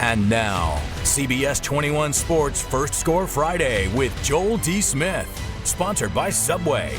And now, CBS 21 Sports First Score Friday with Joel D. Smith, sponsored by Subway.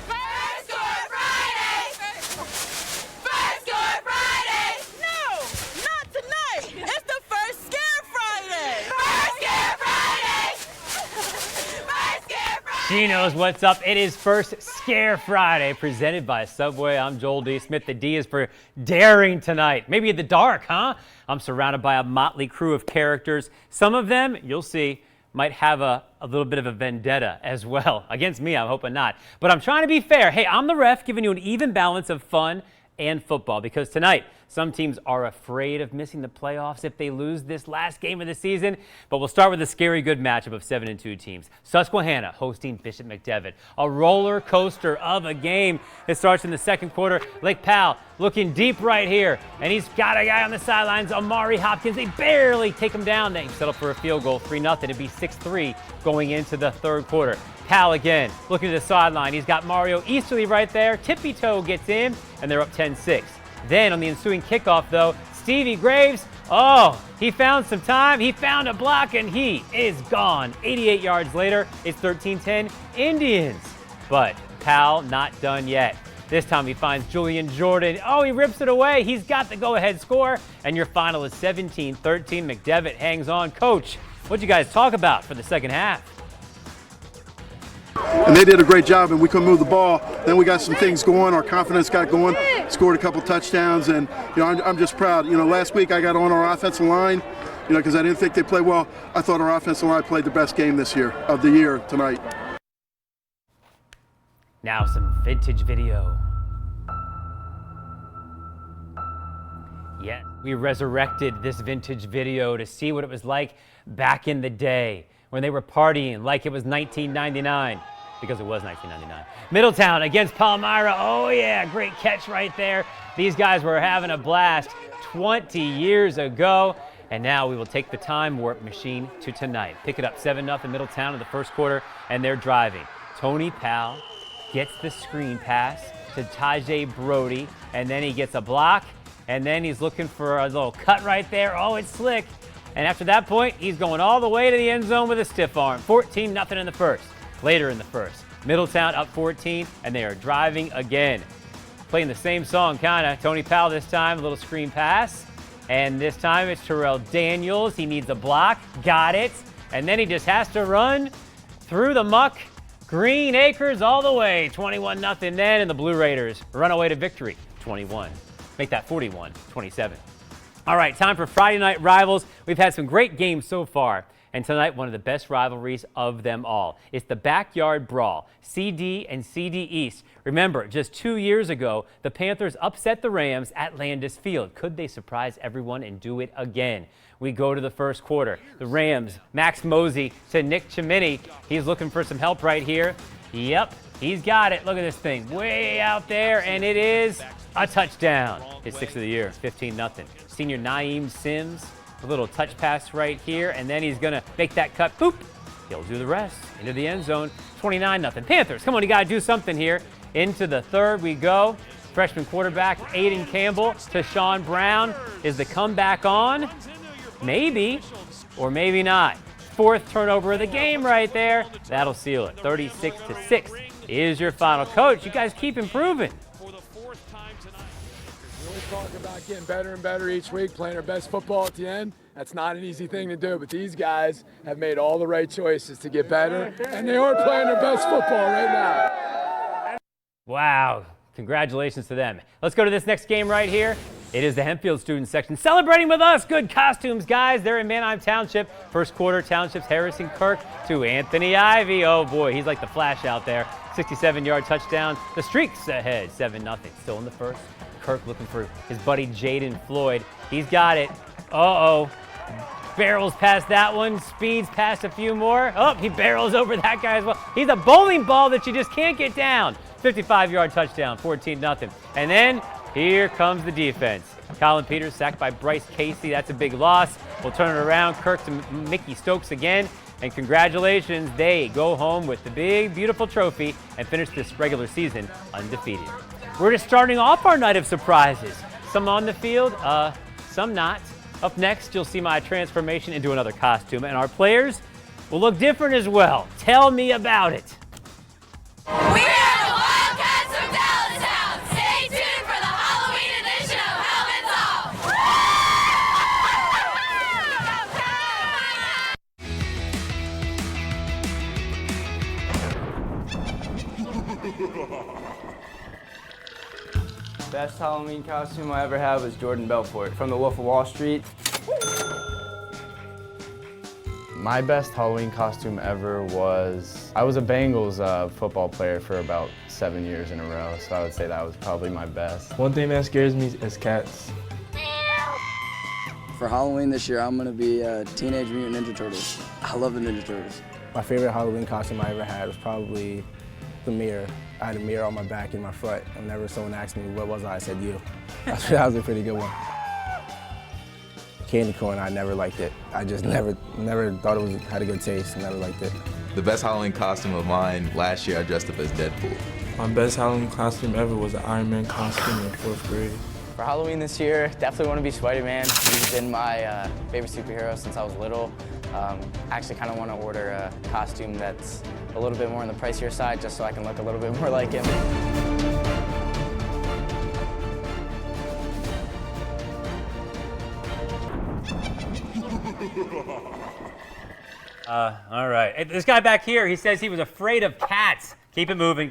First Score Friday! First Score Friday! No, not tonight! It's the First Scare Friday! First Scare Friday! First Scare Friday! She knows what's up. It is First Scare Friday, presented by Subway. I'm Joel D. Smith. The D is for daring tonight. Maybe in the dark, huh? I'm surrounded by a motley crew of characters. Some of them, you'll see, might have a little bit of a vendetta as well. Against me, I'm hoping not. But I'm trying to be fair. Hey, I'm the ref, giving you an even balance of fun and football, because tonight some teams are afraid of missing the playoffs if they lose this last game of the season. But we'll start with a scary good matchup of 7-2 teams. Susquehanna hosting Bishop McDevitt. A roller coaster of a game. It starts in the second quarter. Lake Powell looking deep right here, and he's got a guy on the sidelines, Amari Hopkins. They barely take him down. They settle for a field goal, 3-0. It'd be 6-3 going into the third quarter. Powell again, looking to the sideline. He's got Mario Easterly right there. Tippy toe gets in, and they're up 10-6. Then on the ensuing kickoff, though, Stevie Graves, he found some time. He found a block, and he is gone. 88 yards later, it's 13-10 Indians. But Powell not done yet. This time he finds Julian Jordan. He rips it away. He's got the go-ahead score, and your final is 17-13. McDevitt hangs on. Coach, what'd you guys talk about for the second half? And they did a great job, and we couldn't move the ball. Then we got some things going. Our confidence got going. Scored a couple touchdowns, and I'm just proud. Last week I got on our offensive line, because I didn't think they played well. I thought our offensive line played the best game of the year tonight. Now some vintage video. Yeah, we resurrected this vintage video to see what it was like back in the day when they were partying like it was 1999, because it was 1999. Middletown against Palmyra. Oh yeah, great catch right there. These guys were having a blast 20 years ago, and now we will take the time warp machine to tonight. Pick it up 7-0 Middletown in the first quarter, and they're driving. Tony Powell gets the screen pass to Tajay Brody, and then he gets a block, and then he's looking for a little cut right there. It's slick. And after that point, he's going all the way to the end zone with a stiff arm. 14-0 in the first. Later in the first, Middletown up 14, and they are driving again. Playing the same song, kind of. Tony Powell this time, a little screen pass. And this time it's Terrell Daniels. He needs a block. Got it. And then he just has to run through the muck. Green Acres all the way. 21-0 then, and the Blue Raiders run away to victory. 21. Make that 41-27. All right, time for Friday Night Rivals. We've had some great games so far, and tonight one of the best rivalries of them all. It's the Backyard Brawl, CD and CD East. Remember, just 2 years ago, the Panthers upset the Rams at Landis Field. Could they surprise everyone and do it again? We go to the first quarter. The Rams, Max Mosey to Nick Chimini. He's looking for some help right here. Yep, he's got it. Look at this thing, way out there, and it is a touchdown. His sixth of the year, 15-0. Senior Naeem Sims, a little touch pass right here, and then he's gonna make that cut. Boop! He'll do the rest into the end zone. 29-0. Panthers, come on, you gotta do something here. Into the third we go. Freshman quarterback Aiden Campbell to Sean Brown. Is the comeback on? Maybe, or maybe not. Fourth turnover of the game right there. That'll seal it. 36-6 is your final. Coach, you guys keep improving. Talk about getting better and better each week, playing our best football at the end. That's not an easy thing to do, but these guys have made all the right choices to get better, and they are playing their best football right now. Wow, congratulations to them. Let's go to this next game right here. It is the Hempfield student section celebrating with us. Good costumes, guys. They're in Manheim Township. First quarter, Township's Harrison Kirk to Anthony Ivy. Oh boy, he's like the Flash out there. 67-yard touchdown. The Streaks ahead, 7-0. Still in the first. Kirk looking for his buddy Jaden Floyd. He's got it. Barrels past that one. Speeds past a few more. He barrels over that guy as well. He's a bowling ball that you just can't get down. 55-yard touchdown, 14-0. And then here comes the defense. Colin Peters sacked by Bryce Casey. That's a big loss. We'll turn it around. Kirk to Mickey Stokes again. And congratulations, they go home with the big, beautiful trophy and finish this regular season undefeated. We're just starting off our night of surprises. Some on the field, some not. Up next, you'll see my transformation into another costume, and our players will look different as well. Tell me about it. We are the Wildcats from Dallastown. Stay tuned for the Halloween edition of Helmets Off! Best Halloween costume I ever had was Jordan Belfort from The Wolf of Wall Street. My best Halloween costume ever was, I was a Bengals football player for about 7 years in a row, so I would say that was probably my best. One thing that scares me is cats. For Halloween this year, I'm gonna be Teenage Mutant Ninja Turtles. I love the Ninja Turtles. My favorite Halloween costume I ever had was probably the mirror. I had a mirror on my back and my front, and whenever someone asked me what was I said you. That was a pretty good one. Candy corn, I never liked it. I just never thought it had a good taste, never liked it. The best Halloween costume of mine, last year I dressed up as Deadpool. My best Halloween costume ever was an Iron Man costume in 4th grade. For Halloween this year, definitely want to be Spider-Man. He's been my favorite superhero since I was little. Actually kind of want to order a costume that's a little bit more on the pricier side just so I can look a little bit more like him. All right. Hey, this guy back here, he says he was afraid of cats. Keep it moving,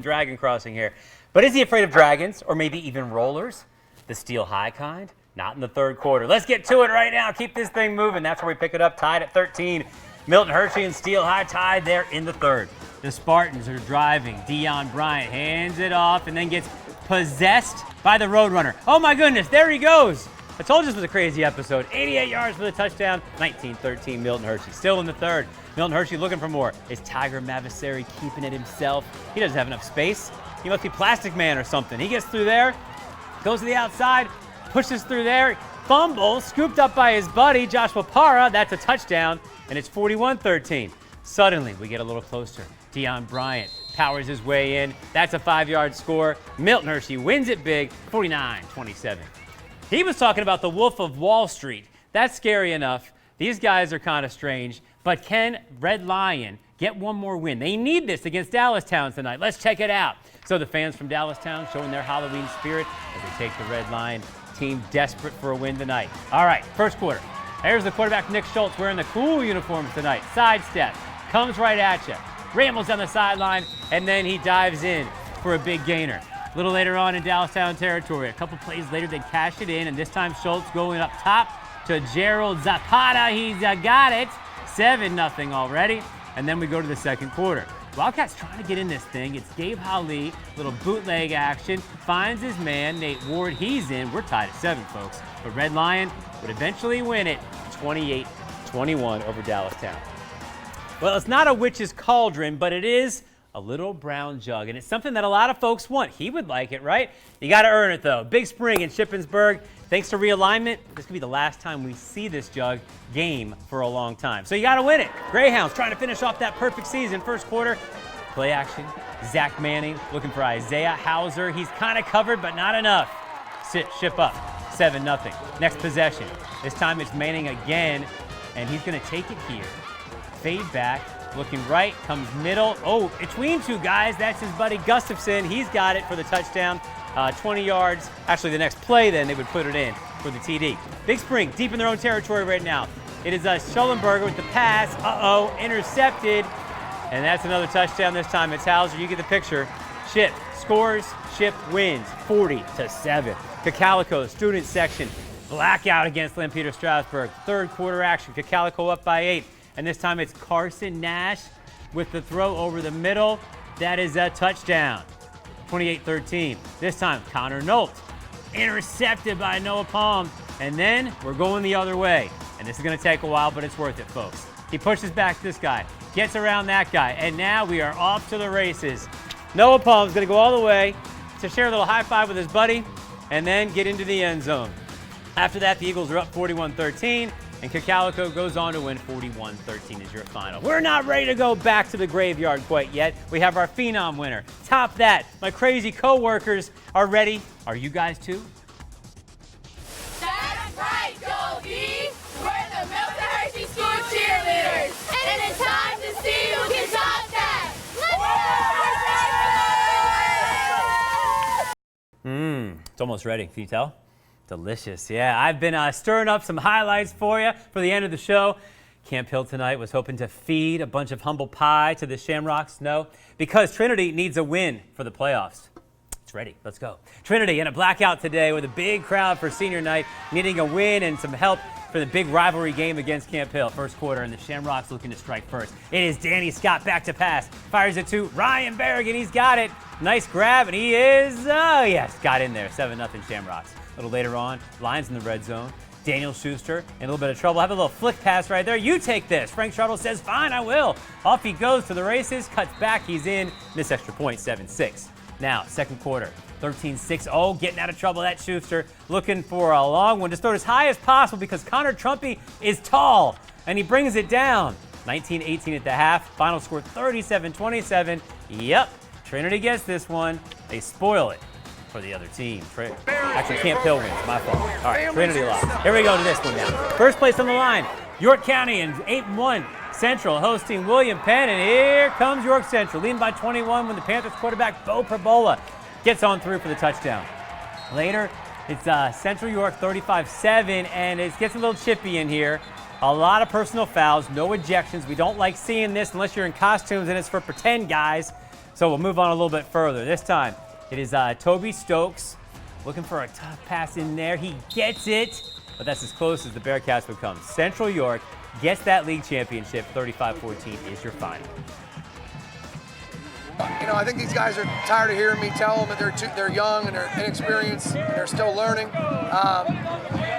dragon crossing here. But is he afraid of dragons or maybe even rollers? The steel high kind? Not in the third quarter. Let's get to it right now. Keep this thing moving. That's where we pick it up, tied at 13. Milton Hershey and Steel High tied there in the third. The Spartans are driving. Deion Bryant hands it off and then gets possessed by the Roadrunner. Oh my goodness, there he goes. I told you this was a crazy episode. 88 yards for the touchdown, 19-13 Milton Hershey. Still in the third. Milton Hershey looking for more. Is Tiger Mavasari keeping it himself? He doesn't have enough space. He must be Plastic Man or something. He gets through there, goes to the outside, pushes through there, fumble, scooped up by his buddy, Joshua Para. That's a touchdown, and it's 41-13. Suddenly, we get a little closer. Deion Bryant powers his way in. That's a 5-yard score. Milton Hershey wins it big, 49-27. He was talking about the Wolf of Wall Street. That's scary enough. These guys are kind of strange. But can Red Lion get one more win? They need this against Dallastown tonight. Let's check it out. So the fans from Dallastown showing their Halloween spirit as they take the Red Lion team desperate for a win tonight. All right, first quarter. There's the quarterback, Nick Schultz, wearing the cool uniforms tonight. Sidestep, comes right at you. Rambles down the sideline, and then he dives in for a big gainer. A little later on in Dallastown territory, a couple plays later, they cash it in, and this time Schultz going up top to Gerald Zapata. He's got it. 7-0 already. And then we go to the second quarter. Wildcats trying to get in this thing. It's Gabe Hali, little bootleg action, finds his man, Nate Ward. He's in. We're tied at 7, folks. But Red Lion would eventually win it 28-21 over Dallastown. Well, it's not a witch's cauldron, but it is a little brown jug, and it's something that a lot of folks want. He would like it, right? You got to earn it, though. Big spring in Shippensburg. Thanks to realignment, this could be the last time we see this jug game for a long time. So you got to win it. Greyhounds trying to finish off that perfect season. First quarter, play action. Zach Manning looking for Isaiah Hauser. He's kind of covered, but not enough. Ship up. 7-0. Next possession. This time it's Manning again, and he's going to take it here. Fade back. Looking right, comes middle. Oh, between two guys. That's his buddy Gustafson. He's got it for the touchdown. 20 yards. Actually, the next play, then, they would put it in for the TD. Big Spring, deep in their own territory right now. It is Schollenberger with the pass. Intercepted. And that's another touchdown. This time it's Hauser. You get the picture. Ship scores. Ship wins 40-7. Cacalico, student section. Blackout against Lampeter Strasburg. Third quarter action. Cacalico up by 8. And this time it's Carson Nash with the throw over the middle. That is a touchdown. 28-13. This time, Connor Nolt intercepted by Noah Palm. And then we're going the other way. And this is going to take a while, but it's worth it, folks. He pushes back this guy, gets around that guy, and now we are off to the races. Noah Palm's going to go all the way to share a little high five with his buddy and then get into the end zone. After that, the Eagles are up 41-13. And Cacalico goes on to win 41-13 as your final. We're not ready to go back to the graveyard quite yet. We have our Phenom winner. Top that, my crazy co-workers are ready. Are you guys too? That's almost ready. Can you tell? Delicious. Yeah, I've been stirring up some highlights for you for the end of the show. Camp Hill tonight was hoping to feed a bunch of humble pie to the Shamrocks. No, because Trinity needs a win for the playoffs. It's ready. Let's go. Trinity in a blackout today with a big crowd for senior night, needing a win and some help for the big rivalry game against Camp Hill. First quarter, and the Shamrocks looking to strike first. It is Danny Scott back to pass. Fires it to Ryan Berrigan. He's got it. Nice grab, and he is, oh yes, got in there. 7-0 Shamrocks. A little later on, Lions in the red zone. Daniel Schuster in a little bit of trouble. Have a little flick pass right there. You take this. Frank Shuttle says, fine, I will. Off he goes to the races. Cuts back. He's in. Miss extra point, 7-6. Now, second quarter, 13-6. Oh, getting out of trouble. That Schuster looking for a long one. Just throw it as high as possible because Connor Trumpy is tall, and he brings it down. 19-18 at the half. Final score, 37-27. Yep, Trinity gets this one. They spoil it for the other team. Actually, Camp Hill wins. My fault. All right, Trinity lost. Here we go to this one now. First place on the line, York County and 8-1 Central hosting William Penn, and here comes York Central, leading by 21 when the Panthers quarterback Bo Perbola gets on through for the touchdown. Later, it's Central York 35-7, and it gets a little chippy in here. A lot of personal fouls, no ejections. We don't like seeing this unless you're in costumes, and it's for pretend guys. So we'll move on a little bit further. This time, it is Toby Stokes looking for a tough pass in there. He gets it, but that's as close as the Bearcats would come. Central York gets that league championship. 35-14 is your final. You know, I think these guys are tired of hearing me tell them that they're young and they're inexperienced and they're still learning.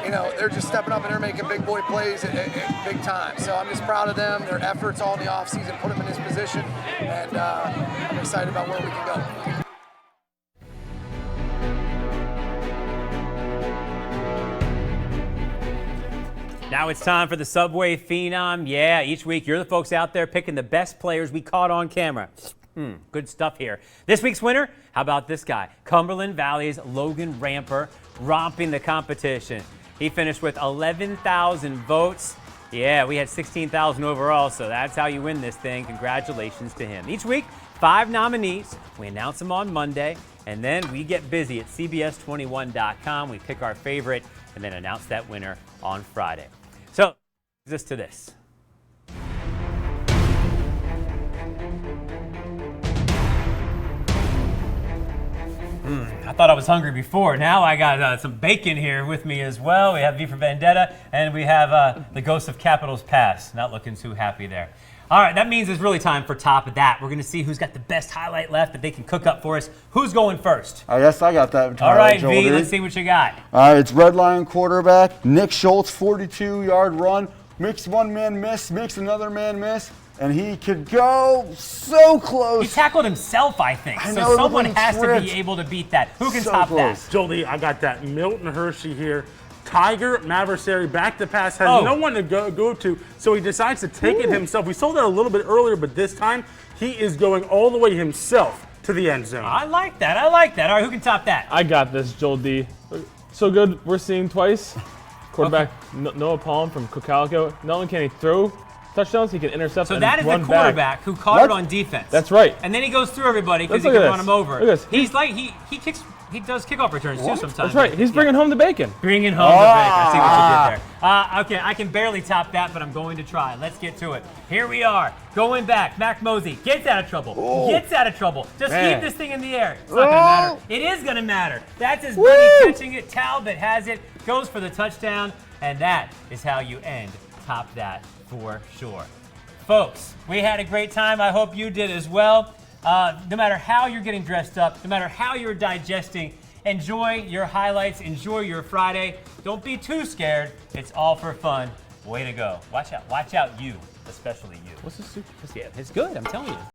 You know, they're just stepping up and they're making big boy plays at big time. So I'm just proud of them, their efforts all in the offseason, put them in this position, and I'm excited about where we can go. Now it's time for the Subway Phenom. Yeah, each week you're the folks out there picking the best players we caught on camera. Good stuff here. This week's winner, how about this guy? Cumberland Valley's Logan Ramper, romping the competition. He finished with 11,000 votes. Yeah, we had 16,000 overall, so that's how you win this thing. Congratulations to him. Each week, 5 nominees. We announce them on Monday, and then we get busy at CBS21.com. We pick our favorite and then announce that winner on Friday. So, this to this. I thought I was hungry before. Now I got some bacon here with me as well. We have V for Vendetta, and we have the Ghost of Capitals Past. Not looking too happy there. All right, that means it's really time for Top of That. We're going to see who's got the best highlight left that they can cook up for us. Who's going first? I guess I got that. All right, V, let's see what you got. All right, it's Red Lion quarterback Nick Schultz, 42-yard run, makes one man miss, makes another man miss, and he could go so close. He tackled himself, I think. I so know, someone has to be able to beat that. Who can So top close. that? Jolie, I got that. Milton Hershey here. Tiger Maversary back to pass, has no one to go to, so he decides to take it himself. We saw that a little bit earlier, but this time he is going all the way himself to the end zone. I like that. I like that. All right, who can top that? I got this, Joel D. So good, we're seeing twice. Quarterback Noah Palm from Cocalico. Not only can he throw touchdowns, he can intercept So and that is the run quarterback who caught it on defense. That's right. And then he goes through everybody because Let's he look can at run this. him over. Look at this. He's like he does kickoff returns too sometimes. That's right. He's bringing home the bacon. Bringing home the bacon. I see what you did there. Okay, I can barely top that, but I'm going to try. Let's get to it. Here we are, going back. Mac Mosey gets out of trouble. Gets out of trouble. Just keep this thing in the air. It's not going to matter. It is going to matter. That's his buddy catching it. Talbot has it, goes for the touchdown, and that is how you end Top That for sure. Folks, we had a great time. I hope you did as well. No matter how you're getting dressed up, no matter how you're digesting, enjoy your highlights, enjoy your Friday. Don't be too scared. It's all for fun. Way to go. Watch out, you, especially you. What's this soup? Yeah, it's good, I'm telling you.